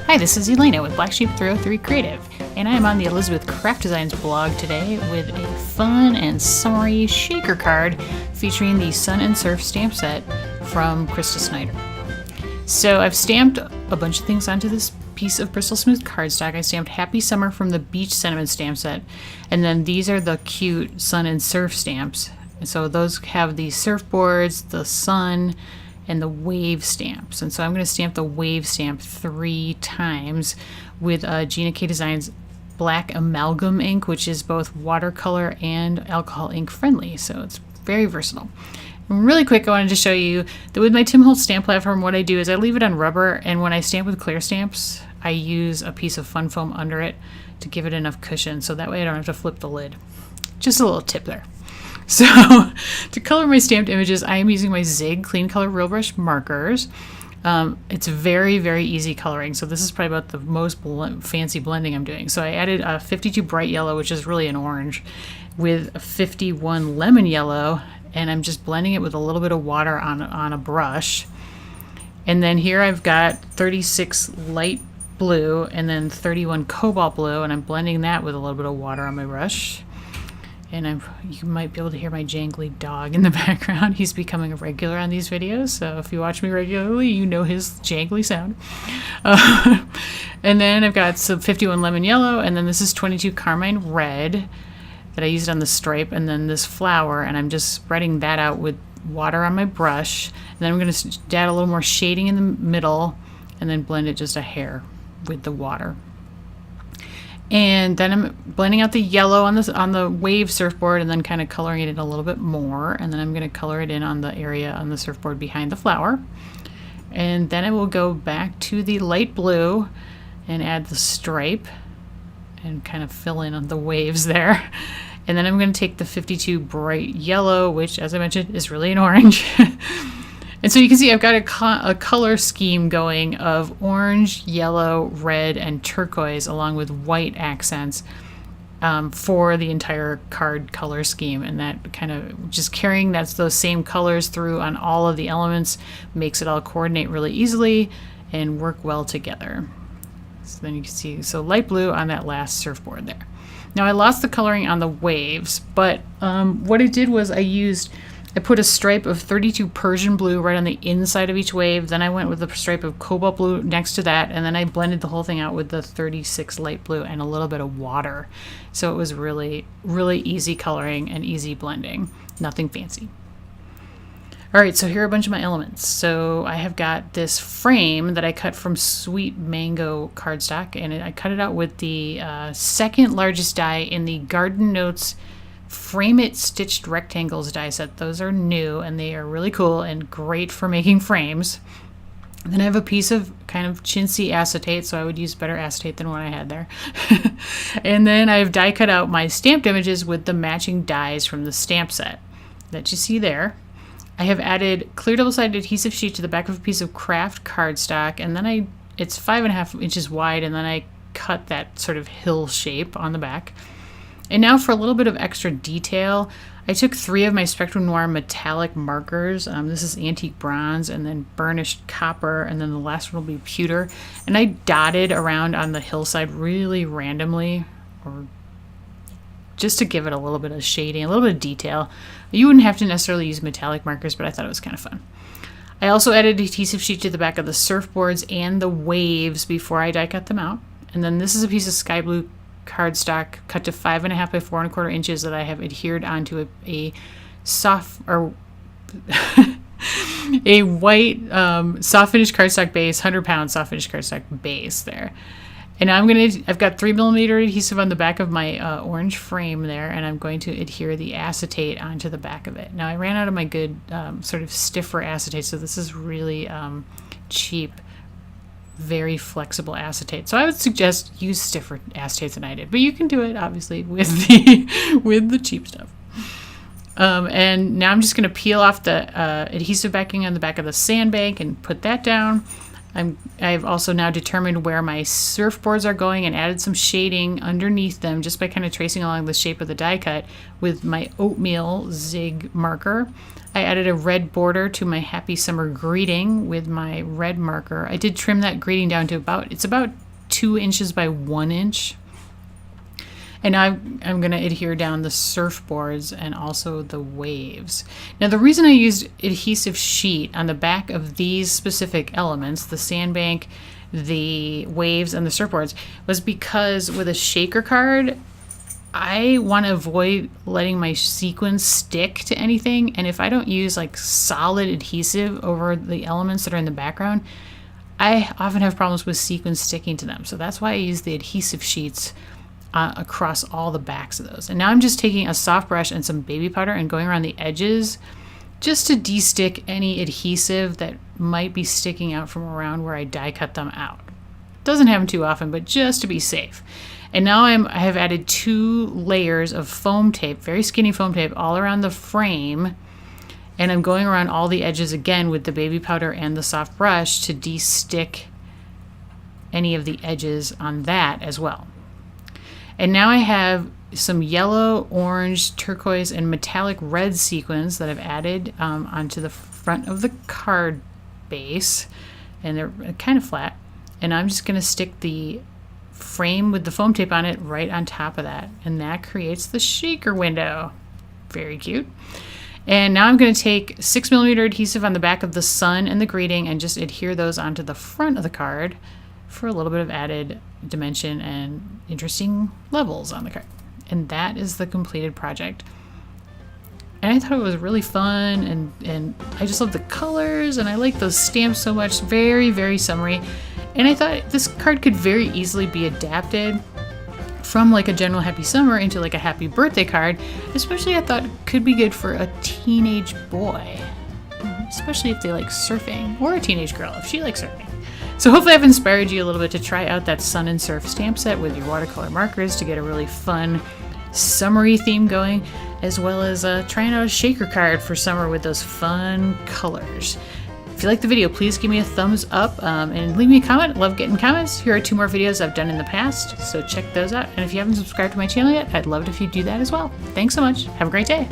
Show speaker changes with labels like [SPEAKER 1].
[SPEAKER 1] Hi, this is Elena with Black Sheep 303 Creative, and I am on the Elizabeth Craft Designs blog today with a fun and summery shaker card featuring the Sun and Surf stamp set from Krista Snyder. So I've stamped a bunch of things onto this piece of Bristol Smooth cardstock. I stamped Happy Summer from the Beach Sentiment stamp set, and then these are the cute Sun and Surf stamps. So those have the surfboards, the sun, and the wave stamps. And so I'm going to stamp the wave stamp 3 times with Gina K Designs black amalgam ink, which is both watercolor and alcohol ink friendly. So it's very versatile. And really quick, I wanted to show you that with my Tim Holtz stamp platform, what I do is I leave it on rubber, and when I stamp with clear stamps, I use a piece of fun foam under it to give it enough cushion, so that way I don't have to flip the lid. Just a little tip there. So to color my stamped images, I am using my Zig Clean Color Real Brush markers. It's very, very easy coloring. So this is probably about the most fancy blending I'm doing. So I added a 52 bright yellow, which is really an orange, with a 51 lemon yellow, and I'm just blending it with a little bit of water on a brush. And then here I've got 36 light blue and then 31 cobalt blue, and I'm blending that with a little bit of water on my brush. And you might be able to hear my jangly dog in the background. He's becoming a regular on these videos, so if you watch me regularly, you know his jangly sound. And then I've got some 51 lemon yellow, and then this is 22 carmine red that I used on the stripe, and then this flower, and I'm just spreading that out with water on my brush. And then I'm going to add a little more shading in the middle, and then blend it just a hair with the water. And then I'm blending out the yellow on the wave surfboard, and then kind of coloring it in a little bit more. And then I'm going to color it in on the area on the surfboard behind the flower. And then I will go back to the light blue and add the stripe and kind of fill in on the waves there. And then I'm going to take the 52 bright yellow, which, as I mentioned, is really an orange. And so you can see I've got a color scheme going of orange, yellow, red, and turquoise, along with white accents for the entire card color scheme. And that kind of just carrying those same colors through on all of the elements makes it all coordinate really easily and work well together. So then you can see, so light blue on that last surfboard there. Now I lost the coloring on the waves, but what I did was I put a stripe of 32 Persian blue right on the inside of each wave. Then I went with a stripe of cobalt blue next to that, and then I blended the whole thing out with the 36 light blue and a little bit of water. So it was really, really easy coloring and easy blending. Nothing fancy. All right, so here are a bunch of my elements. So I have got this frame that I cut from Sweet Mango cardstock, and I cut it out with the second largest die in the Garden Notes Frame It Stitched Rectangles die set. Those are new, and they are really cool and great for making frames. Then I have a piece of kind of chintzy acetate, so I would use better acetate than what I had there. And then I've die cut out my stamped images with the matching dies from the stamp set that you see there. I have added clear double-sided adhesive sheet to the back of a piece of craft cardstock, and then it's 5.5 inches wide, and then I cut that sort of hill shape on the back. And now for a little bit of extra detail, I took 3 of my Spectrum Noir metallic markers. This is antique bronze, and then burnished copper, and then the last one will be pewter. And I dotted around on the hillside really randomly, or just to give it a little bit of shading, a little bit of detail. You wouldn't have to necessarily use metallic markers, but I thought it was kind of fun. I also added adhesive sheet to the back of the surfboards and the waves before I die cut them out. And then this is a piece of sky blue cardstock cut to 5.5 by 4.25 inches that I have adhered onto a soft or a white soft finish cardstock base, 100-pound soft finish cardstock base there. And I've got 3mm adhesive on the back of my orange frame there, and I'm going to adhere the acetate onto the back of it. Now I ran out of my good sort of stiffer acetate, so this is really cheap, very flexible acetate. So I would suggest use stiffer acetates than I did, but you can do it obviously with the cheap stuff. And now I'm just going to peel off the adhesive backing on the back of the sandbank and put that down. I've also now determined where my surfboards are going and added some shading underneath them just by kind of tracing along the shape of the die cut with my oatmeal zig marker. I added a red border to my happy summer greeting with my red marker. I did trim that greeting down to about 2 inches by 1 inch. And now I'm going to adhere down the surfboards and also the waves. Now, the reason I used adhesive sheet on the back of these specific elements, the sandbank, the waves, and the surfboards, was because with a shaker card, I want to avoid letting my sequins stick to anything. And if I don't use like solid adhesive over the elements that are in the background, I often have problems with sequins sticking to them. So that's why I use the adhesive sheets across all the backs of those. And now I'm just taking a soft brush and some baby powder and going around the edges just to de-stick any adhesive that might be sticking out from around where I die cut them out. Doesn't happen too often, but just to be safe. And now I have added 2 layers of foam tape, very skinny foam tape, all around the frame. And I'm going around all the edges again with the baby powder and the soft brush to de-stick any of the edges on that as well. And now I have some yellow, orange, turquoise, and metallic red sequins that I've added onto the front of the card base. And they're kind of flat. And I'm just going to stick the frame with the foam tape on it right on top of that. And that creates the shaker window. Very cute. And now I'm going to take 6mm adhesive on the back of the sun and the greeting and just adhere those onto the front of the card for a little bit of added dimension and interesting levels on the card. And that is the completed project. And I thought it was really fun, and I just love the colors, and I like those stamps so much. Very, very summery. And I thought this card could very easily be adapted from like a general happy summer into like a happy birthday card. Especially I thought it could be good for a teenage boy, especially if they like surfing, or a teenage girl if she likes surfing. So hopefully I've inspired you a little bit to try out that sun and surf stamp set with your watercolor markers to get a really fun summery theme going, as well as trying out a shaker card for summer with those fun colors. If you like the video, please give me a thumbs up and leave me a comment. Love getting comments. Here are 2 more videos I've done in the past, so check those out. And if you haven't subscribed to my channel yet, I'd love it if you do that as well. Thanks so much. Have a great day.